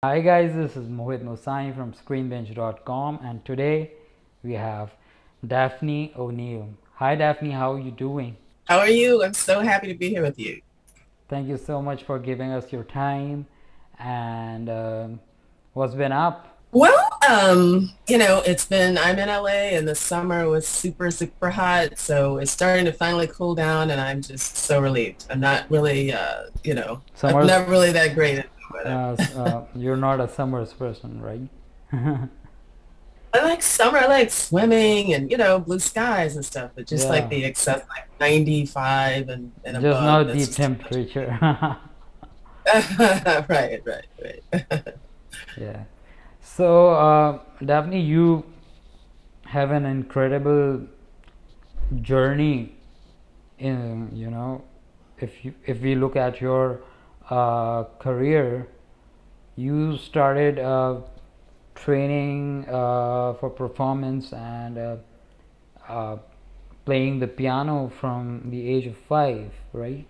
Hi guys, this is Mohit Nosani from ScreenBench.com, and today we have Daphne O'Neal. Hi Daphne, how are you doing? How are you? I'm so happy to be here with you. Thank you so much for giving us your time. And what's been up? Well, I'm in LA and the summer was super, super hot. So it's starting to finally cool down and I'm just so relieved. I'm not really, I'm Summers, not really that great at the weather. you're not a summers person, right? I like summer, I like swimming and, blue skies and stuff, but just like Yeah, the excess, like 95 and just above, not that's the just too temperature. much. Right. Yeah. So, Daphne, you have an incredible journey in, if we look at your career, you started training for performance and uh, playing the piano from the age of 5, right?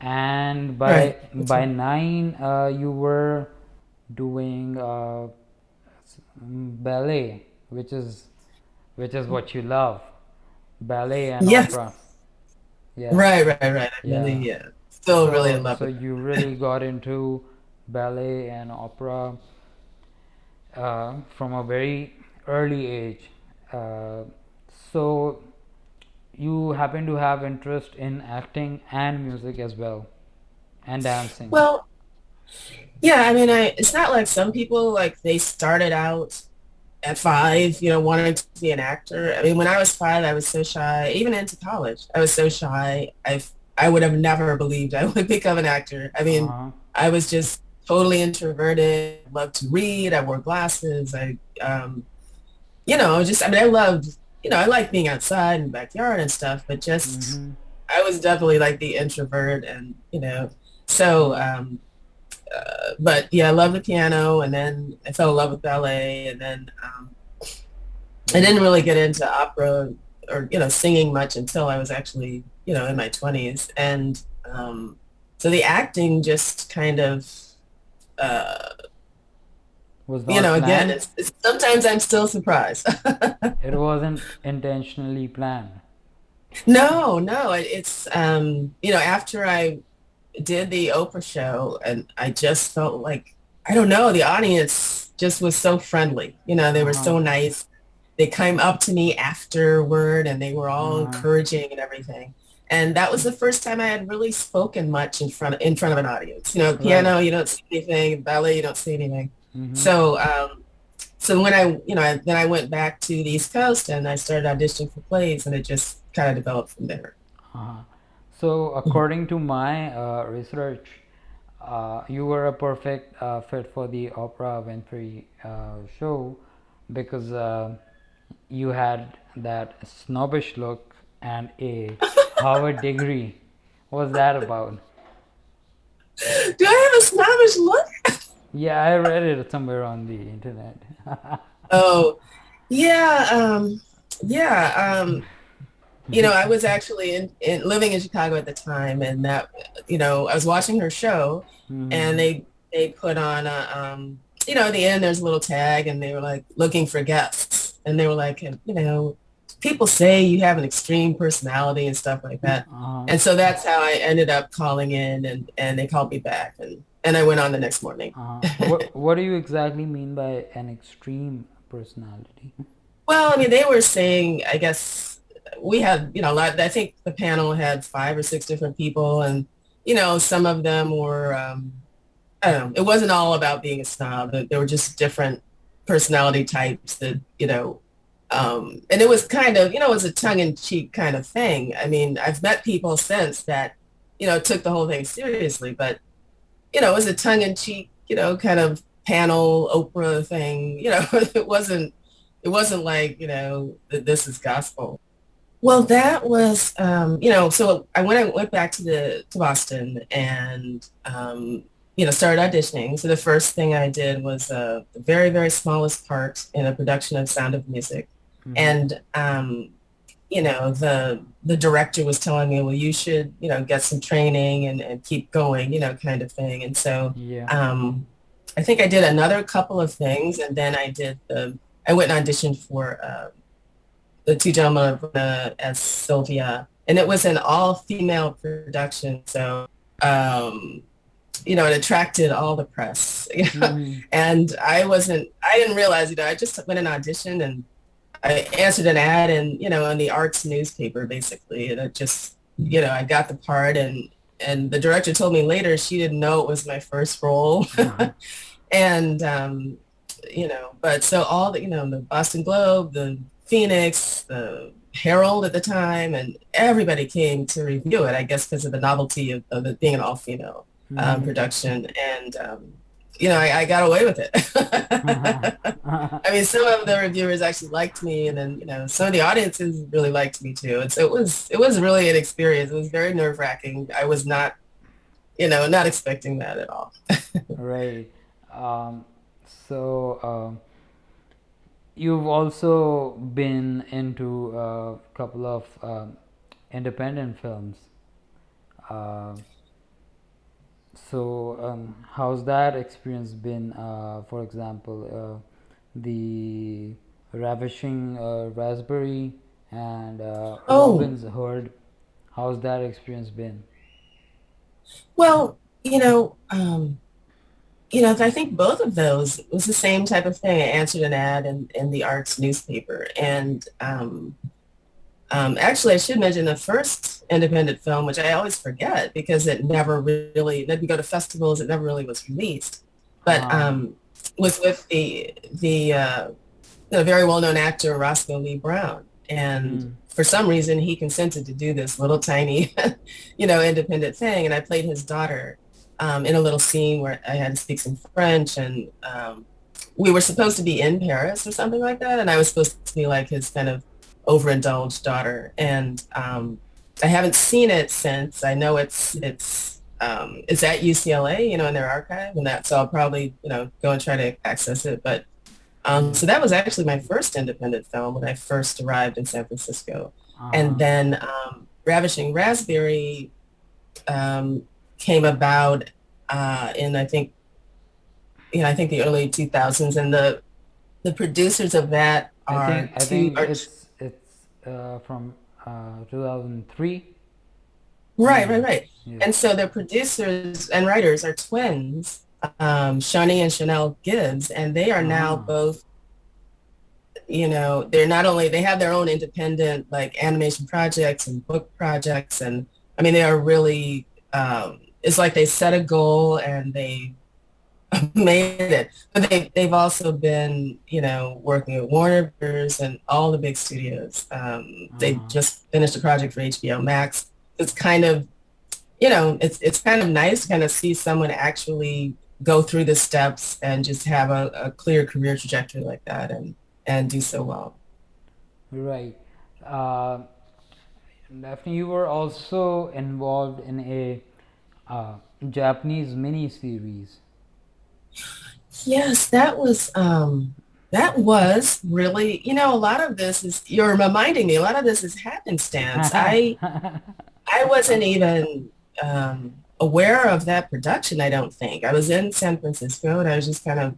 And by Right. That's by right. 9 you were doing ballet, which is what you love, ballet and Yes. opera. Yeah, Right. I really, yeah. yeah. Still really in So love so with you really got into ballet and opera from a very early age. Uh, so you happen to have interest in acting and music as well, and dancing. Well, yeah, I mean, it's not like some people like they started out at 5, wanting to be an actor. I mean, when I was 5, I was so shy. Even into college, I was so shy. I would have never believed I would become an actor. I mean, Uh-huh. I was just totally introverted. Loved to read. I wore glasses. I mean, I loved, I liked being outside and backyard and stuff, but just Mm-hmm. I was definitely like the introvert and, so but yeah, I love the piano, and then I fell in love with ballet, and then I Yeah. didn't really get into opera or singing much until I was actually in my 20s, and so the acting just kind of uh, Was not again, planned. it's sometimes I'm still surprised. It wasn't intentionally planned. No, it's after I did the Oprah show, and I just felt like, I don't know, the audience just was so friendly. They were Uh-huh. so nice. They came up to me afterward and they were all Uh-huh. encouraging and everything. And that was the first time I had really spoken much in front of an audience. Right. Piano, you don't see anything, ballet, you don't see anything. Mm-hmm. So when then I went back to the East Coast and I started auditioning for plays, and it just kind of developed from there. Uh-huh. So, according to my research, you were a perfect fit for the Oprah Winfrey show because you had that snobbish look and a Harvard degree. What's that about? Do I have a snobbish look? Yeah, I read it somewhere on the internet. Oh, yeah, yeah. I was actually in living in Chicago at the time, and that, I was watching her show, and Hmm. they put on at the end there's a little tag, and they were like looking for guests, and they were like, people say you have an extreme personality and stuff like that, Uh, and so that's how I ended up calling in, and they called me back, and I went on the next morning. what do you exactly mean by an extreme personality? Well, I mean, they were saying, I guess we had, a lot, I think the panel had 5 or 6 different people, and, some of them were, I don't know, it wasn't all about being a snob. There were just different personality types that, and it was kind of, it was a tongue-in-cheek kind of thing. I mean, I've met people since that, took the whole thing seriously, but, it was a tongue-in-cheek, kind of panel Oprah thing. It wasn't like, that this is gospel. Well, that was, so I went back to Boston and, started auditioning. So the first thing I did was the very, very smallest part in a production of Sound of Music. Mm-hmm. And, the director was telling me, well, you should, get some training and keep going, kind of thing. And so, Yeah. um, I think I did another couple of things, and then I went and auditioned for the Two Gentlemen of Verona as Sylvia, and it was an all-female production, so um, it attracted all the press. Mm-hmm. And I didn't realize, I just went and auditioned and I answered an ad and, in the arts newspaper basically. And it just, I got the part and the director told me later she didn't know it was my first role. Uh-huh. And, but so all the Boston Globe, the Phoenix, the Herald at the time, and everybody came to review it, I guess, because of the novelty of it being an all-female Mm-hmm. production. And, I got away with it. Uh-huh. I mean, some of the reviewers actually liked me, and then, some of the audiences really liked me too. And so it was really an experience. It was very nerve-wracking. I was not, not expecting that at all. Right. Um, so you've also been into a couple of independent films. Uh, how's that experience been? For example, the Ravishing Raspberry and Oh, Robin's Herd. How's that experience been? well, I think both of those was the same type of thing. I answered an ad in the arts newspaper. And actually, I should mention the first independent film, which I always forget because it never really, it didn't go to festivals. It never really was released, but Uh, was with the very well-known actor Roscoe Lee Brown. And mm, for some reason, he consented to do this little tiny, independent thing. And I played his daughter in a little scene where I had to speak some French. And we were supposed to be in Paris or something like that. And I was supposed to be like his kind of overindulged daughter. And I haven't seen it since. I know it's at UCLA, in their archive, and so I'll probably go and try to access it. But mm, so that was actually my first independent film when I first arrived in San Francisco. And uh-huh. then Ravishing Raspberry um, came about in I think the early 2000s, and the producers of that I think are I two think are it's from 2003. right, Yeah. right, right. Yes. And so the producers and writers are twins, Shawnee and Chanel Gibbs, and they are now Uh-huh. both, they're not only, they have their own independent like animation projects and book projects. And I mean, they are really, it's like they set a goal and they made it. But they've also been, working with Warner Brothers and all the big studios. They Uh-huh. just finished a project for HBO Max. It's kind of, it's kind of nice to kind of see someone actually go through the steps and just have a clear career trajectory like that and do so well. Right. Uh, Daphne, you were also involved in a Japanese mini series. Yes, that was really, a lot of this is, you're reminding me, a lot of this is happenstance. I wasn't even aware of that production, I don't think. I was in San Francisco and I was just kind of,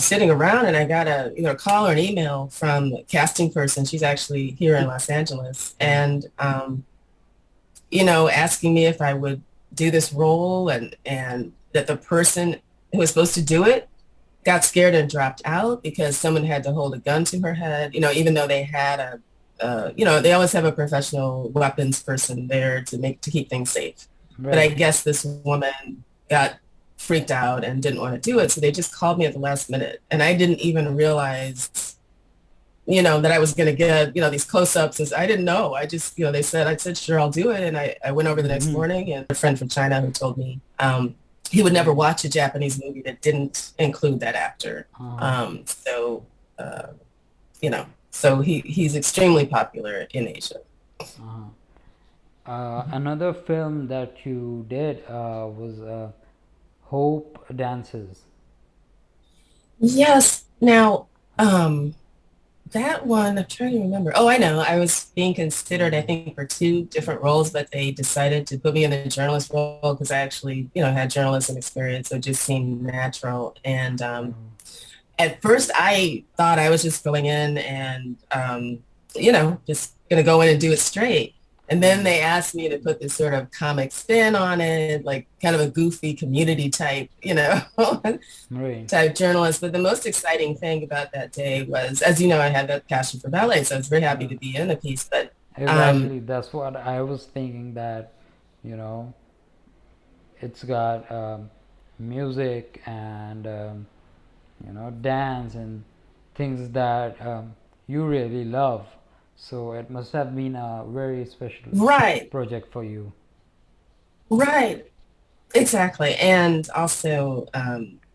sitting around, and I got either a call or an email from the casting person. She's actually here in Los Angeles, and asking me if I would do this role, and that the person who was supposed to do it got scared and dropped out because someone had to hold a gun to her head, even though they had they always have a professional weapons person there to keep things safe. But I Right. guess this woman got freaked out and didn't want to do it. So they just called me at the last minute. And I didn't even realize, that I was going to get, these close-ups. I didn't know. I just, I said, sure, I'll do it. And I went over the next Mm-hmm. morning, and a friend from China who told me he would never watch a Japanese movie that didn't include that actor. Uh-huh. So, so he's extremely popular in Asia. Uh-huh. Another film that you did was Hope Dances. Yes. Now, That one, I'm trying to remember. Oh, I know. I was being considered, I think, for two different roles, but they decided to put me in the journalist role because I actually, had journalism experience. So it just seemed natural. And at first, I thought I was just going in and, just going to go in and do it straight. And then Mm, they asked me to put this sort of comic spin on it, like kind of a goofy community type, right. type journalist. But the most exciting thing about that day was, as you know, I had that passion for ballet, so I was very happy Uh, to be in the piece. But exactly. That's what I was thinking. That you know, it's got music and dance and things that you really love. So it must have been a very special right, project for you. right, exactly. And also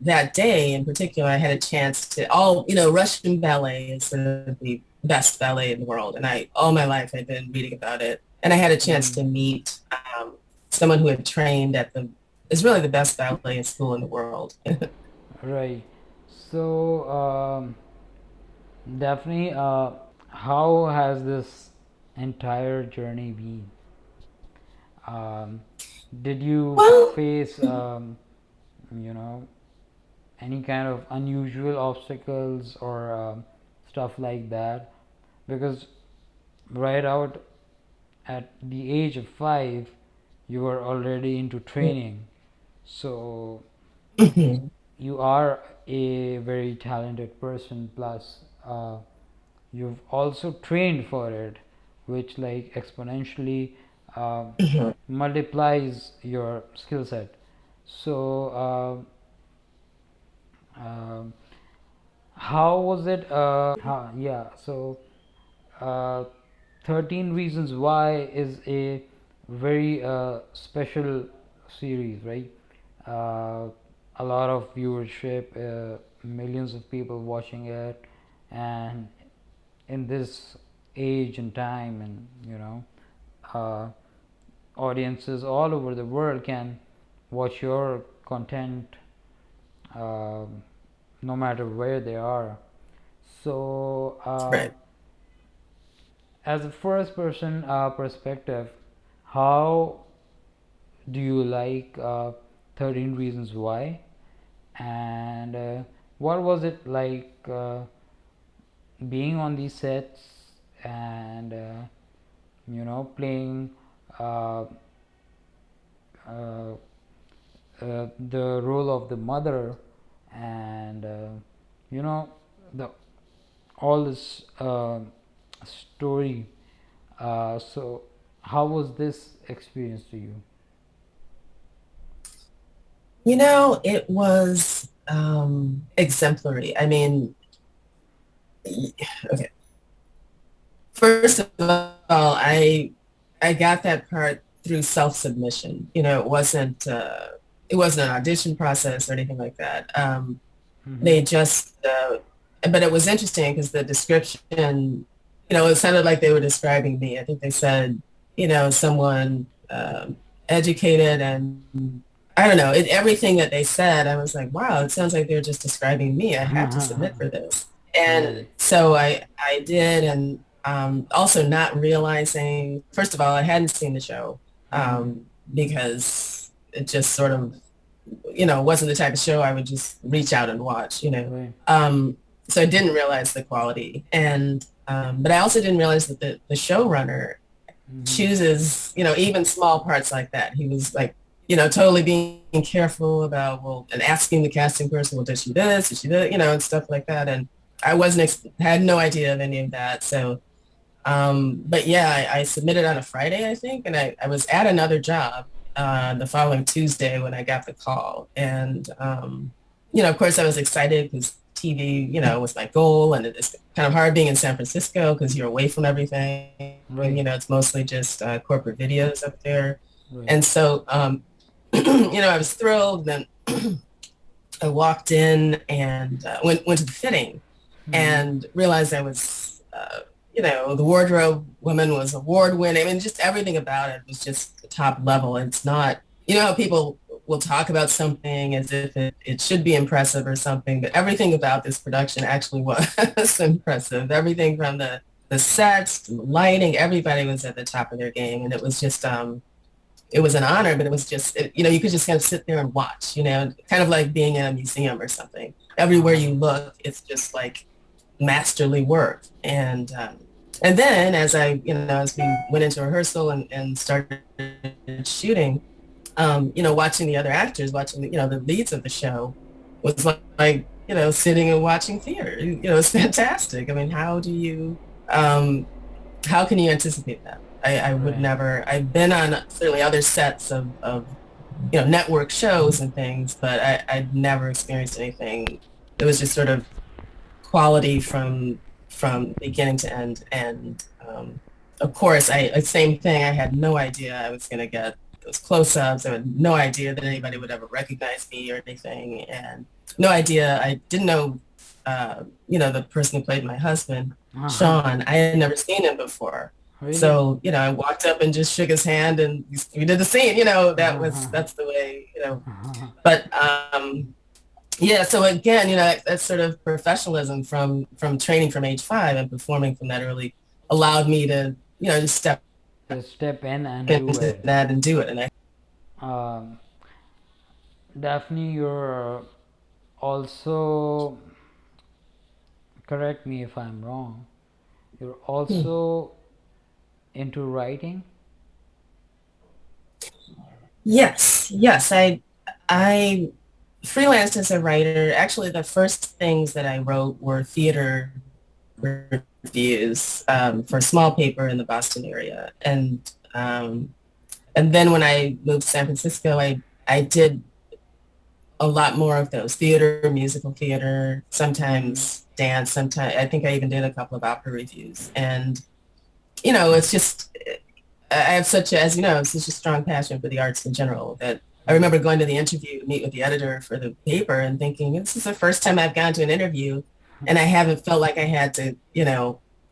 that day in particular, I had a chance to Russian ballet is sort of the best ballet in the world. And all my life, I've been reading about it. And I had a chance Mm, to meet someone who had trained is really the best ballet school in the world. right. So, Daphne, how has this entire journey been? Um, did you Well, face, you know, any kind of unusual obstacles or stuff like that? Because right out at the age of 5, you were already into training. So you are a very talented person. Plus, you've also trained for it, which like exponentially uh, multiplies your skill set. So, um, how was it? Yeah. So, uh, 13 Reasons Why is a very special series, right? Uh, a lot of viewership, millions of people watching it, and in this age and time, and uh, audiences all over the world can watch your content uh, no matter where they are. So, right. as a first person perspective, how do you like 13 Reasons Why? And what was it like being on these sets and playing uh, uh, the role of the mother and you know the all this story. So how was this experience to you? It was exemplary. I mean, okay. First of all, I got that part through self-submission. It wasn't an audition process or anything like that. Mm-hmm. They just but it was interesting because the description, it sounded like they were describing me. I think they said, someone educated and I don't know, everything that they said, I was like, wow, it sounds like they're just describing me. I have to submit for this. And Right. so I did, and also not realizing, first of all, I hadn't seen the show Mm-hmm. because it just sort of, wasn't the type of show I would just reach out and watch. Right. So I didn't realize the quality. And but I also didn't realize that the showrunner Mm-hmm. chooses, even small parts like that. He was like, totally being careful about, well, and asking the casting person, well, does she this? Does she that? And stuff like that. And I had no idea of any of that. So, but yeah, I submitted on a Friday, I think, and I was at another job the following Tuesday when I got the call. And, of course, I was excited because TV, was my goal. And it's kind of hard being in San Francisco because you're away from everything. Right. It's mostly just corporate videos up there. Right. And so, I was thrilled. Then I walked in and went to the fitting Mm-hmm. and realized I was, the wardrobe woman was award winning. I mean, just everything about it was just the top level. It's not, how people will talk about something as if it should be impressive or something, but everything about this production actually was impressive. Everything from the sets, the lighting, everybody was at the top of their game. And it was just, it was an honor, but it was just, you could just kind of sit there and watch, kind of like being in a museum or something. Everywhere Uh-huh. you look, it's just like masterly work. And then as we went into rehearsal and started shooting, watching the other actors, watching, the leads of the show was sitting and watching theater. It's fantastic. I mean, um, how can you anticipate that? I would Right. never, I've been on certainly other sets of network shows and things, but I'd never experienced anything. It was just sort of quality from beginning to end. And of course, same thing. I had no idea I was going to get those close-ups. I had no idea that anybody would ever recognize me or anything, and no idea. I didn't know, the person who played my husband, Uh-huh. Sean. I had never seen him before. Really? So, I walked up and just shook his hand and we did the scene, Uh-huh. that's the way, Uh-huh. but yeah, so again, that sort of professionalism from training from age 5 and performing from that early allowed me to, just step Just step in and do into it. that and do it. And I Um, Daphne, you're also, correct me if I'm wrong, you're also into writing? Yes, yes, I freelanced as a writer. Actually, the first things that I wrote were theater reviews for a small paper in the Boston area, and then when I moved to San Francisco, I did a lot more of those theater, musical theater, Mm-hmm. sometimes dance, sometimes I think I even did a couple of opera reviews. And, it's just, I have as you know, such a strong passion for the arts in general that I Mm. remember going to the interview to meet with the editor for the paper and thinking, this is the first time I've gone to an interview and I haven't felt like I had to,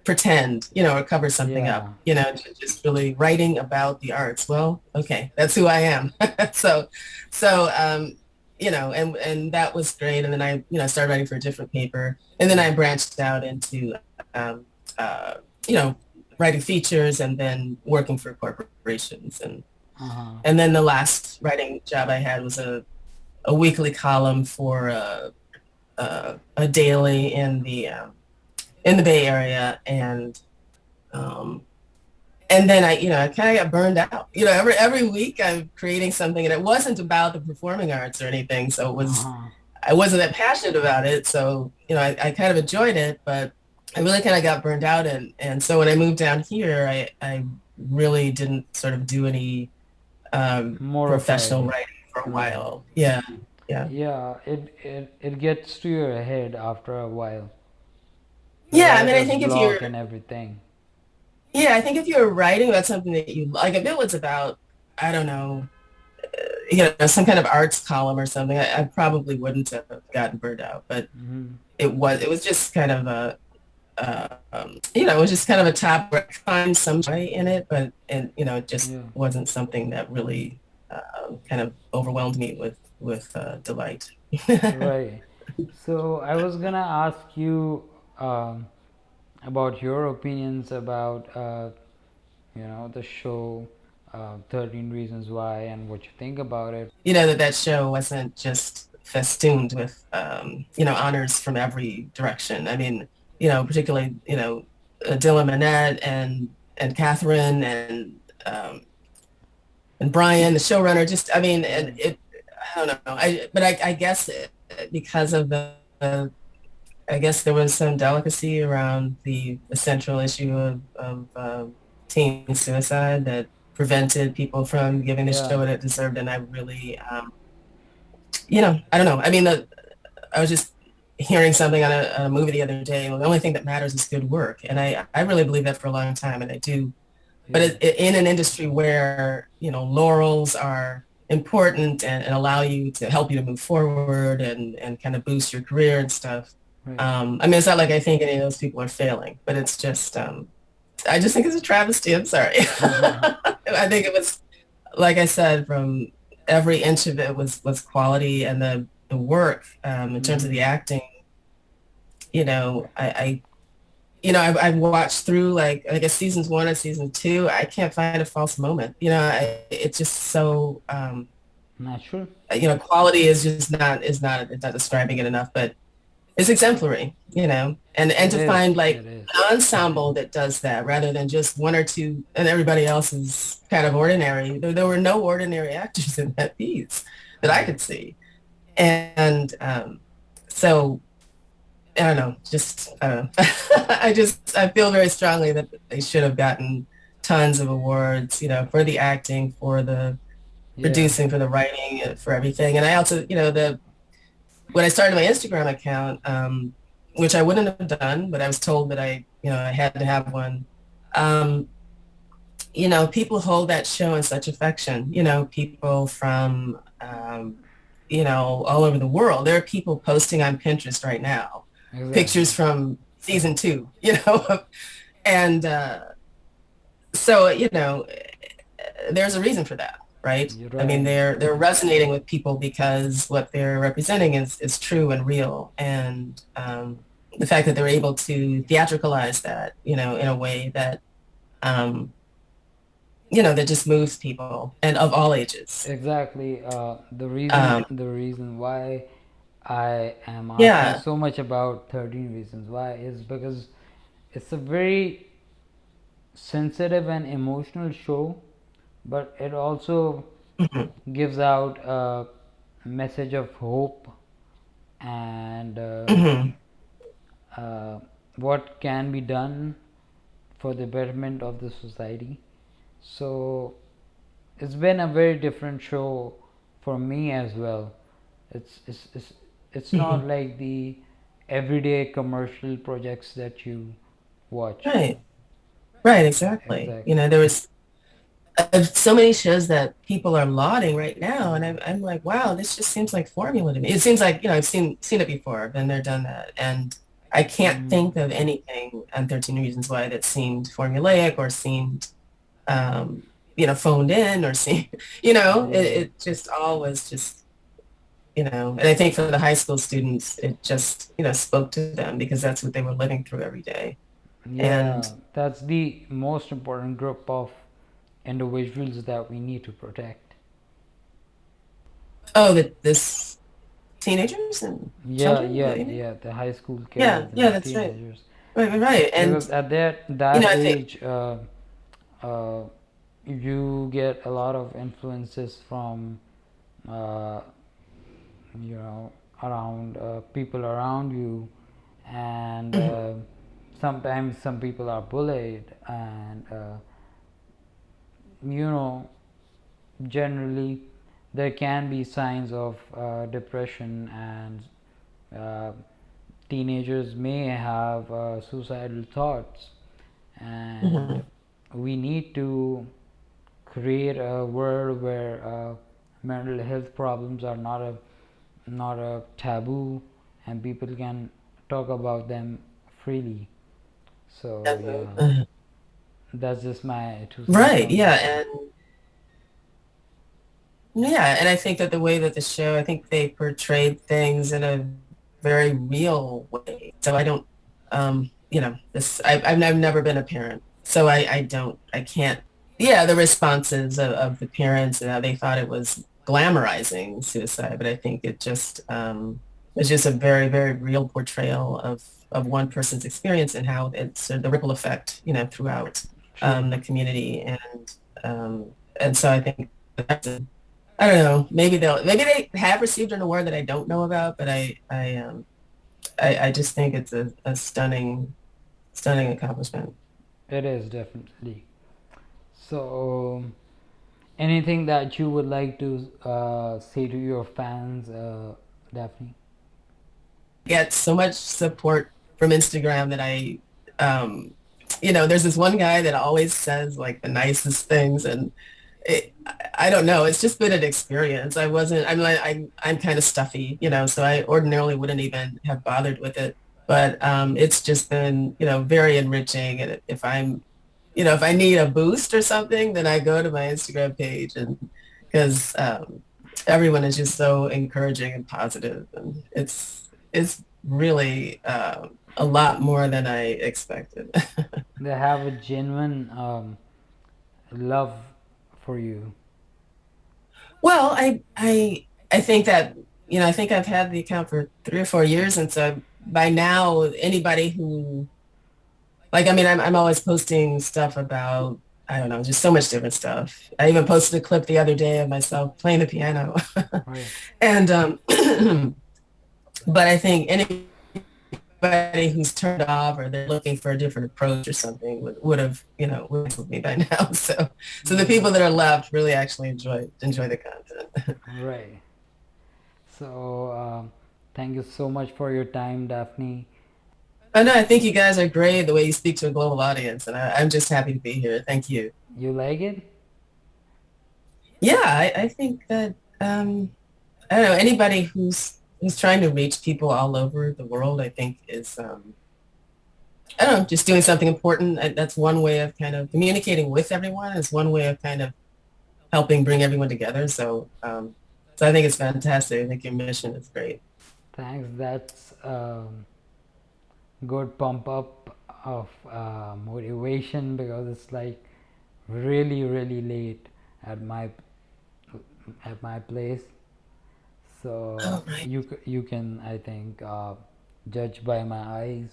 pretend, or cover something up, Yeah. just really writing about the arts. Well, okay, that's who I am. so, and that was great. And then I, started writing for a different paper. And then I branched out into, um, uh, you know, writing features and then working for corporations. Uh-huh. And then the last writing job I had was a weekly column for a daily in the Bay Area. Um, and then I kind of got burned out. Every week I'm creating something, and it wasn't about the performing arts or anything. So Uh-huh. I wasn't that passionate about it. So I kind of enjoyed it, but I really kind of got burned out. And so when I moved down here, I really didn't sort of do any More of professional it. writing for a Right. while. Yeah, yeah. Yeah, it gets to your head after a while. The Yeah, I mean, writer's block and everything. I think if you're writing about something that you like, if it was about, I don't know, some kind of arts column or something, I probably wouldn't have gotten burned out. But Mm-hmm. it was just kind of it was just kind of a top find some joy in it, but it just Yeah. wasn't something that really kind of overwhelmed me with delight. Right. So I was gonna ask you um, about your opinions about the show 13 Reasons Why and what you think about it. That show wasn't just festooned with honors from every direction. I mean, particularly Dylan Minnette and Catherine and Brian, the showrunner. Just I mean, and Right. it I don't know. I guess because of the I guess there was some delicacy around the central issue of teen suicide that prevented people from giving the show Yeah. what it deserved. And I really, I don't know. I mean, I was just hearing something on a movie the other day. Well, the only thing that matters is good work. And I really believe that for a long time. And I do. But Yeah. in an industry where, laurels are important and allow you to help you to move forward and kind of boost your career and stuff. Right. I mean, it's not like I think any of those people are failing, but it's just, I just think it's a travesty. I'm sorry. I think it was, like I said, from every inch of it was quality, and the work in terms of Mm-hmm. the acting, I've watched through, like, I guess seasons one and season two. I can't find a false moment. It's just so, Natural. quality is not describing it enough, but it's exemplary, and It to is. find like It is. an ensemble that does that rather than just one or two and everybody else is kind of ordinary. There were no ordinary actors in that piece that I Yeah. could see. And so I don't know, just I don't know. I feel very strongly that they should have gotten tons of awards, for the acting, for the Yeah. producing, for the writing, for everything. And I also, the when I started my Instagram account, which I wouldn't have done, but I was told that I had to have one. Um, people hold that show in such affection. People from all over the world. There are people posting on Pinterest right now, pictures Exactly. from season two, and so there's a reason for that, right? You're I mean, right. they're resonating with people because what they're representing is true and real, and the fact that they're able to theatricalize that, in a way that um, that just moves people and of all ages. Exactly. The reason Um, the reason why I am asking yeah. so much about 13 Reasons Why is because it's a very sensitive and emotional show, but it also Mhm. gives out a message of hope and Mhm. uh, what can be done for the betterment of the society. So it's been a very different show for me as well. It's not Mhm. like the everyday commercial projects that you watch. Right. Right. Exactly. Exactly. There was so many shows that people are lauding right now, and I'm like, wow, this just seems like formula to me. It seems like, I've seen it before, been there, done that, and I can't Mm, think of anything on 13 Reasons Why that seemed formulaic or seemed, phoned in or seemed, yeah, it just all was just, and I think for the high school students, it just, spoke to them because that's what they were living through every day. And yeah. That's the most important group of individuals that we need to protect. oh, that this teenagers and Yeah, children, is that yeah, what you mean? yeah. The high school Yeah, kids and yeah, the that's right. teenagers, Right, right, right. And because at that I think, age, uh, you get a lot of influences from uh, you know around people around you, and mhm, sometimes some people are bullied, and you know generally there can be signs of depression, and uh, teenagers may have suicidal thoughts, and mhm. we need to create a world where mental health problems are not a taboo, and people can talk about them freely. So Definitely. yeah, that's just my two cents Right, on yeah, that. and I think that the way that the show, I think they portrayed things in a very real way. So I don't, I've never been a parent, so I can't. Yeah, the responses of the parents and how they thought it was glamorizing suicide, but I think it's just a very, very real portrayal of one person's experience and how it's the ripple effect, throughout True. the community, and so I think that's I don't know. Maybe they have received an award that I don't know about, but I just think it's a stunning accomplishment. It is definitely. So anything that you would like to say to your fans, Daphne? Get so much support from Instagram that um, there's this one guy that always says like the nicest things, and I don't know. It's just been an experience. I'm like, I'm kind of stuffy, so I ordinarily wouldn't even have bothered with it. But it's just been, very enriching. And if I need a boost or something, then I go to my Instagram page, and because Everyone is just so encouraging and positive, and it's really a lot more than I expected. They have a genuine love for you. Well, I think that, I think I've had the account for 3 or 4 years, and so by now anybody who, like, I mean, I'm always posting stuff about, I don't know, just so much different stuff. I even posted a clip the other day of myself playing the piano. Right. And but I think anybody who's turned off or they're looking for a different approach or something would have, would have with me by now. So the Yeah. people that are left really actually enjoy the content. Right. So thank you so much for your time, Daphne. Oh, no, I think you guys are great the way you speak to a global audience, and I'm just happy to be here. Thank you. You like it? Yeah, I think that I don't know, anybody who's trying to reach people all over the world, I think is I don't know, just doing something important. That's one way of kind of communicating with everyone. Is one way of kind of helping bring everyone together. So I think it's fantastic. I think your mission is great. Thanks. That's good pump up of motivation because it's like really really late at my place. So Oh, right. you can I think judge by my eyes.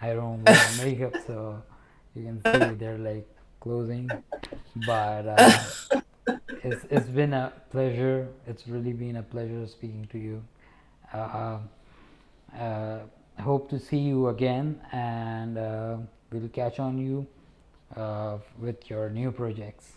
I don't wear makeup, so you can see they're like closing. But it's been a pleasure. It's really been a pleasure speaking to you. Uh, uh, hope to see you again, and we'll catch on you with your new projects.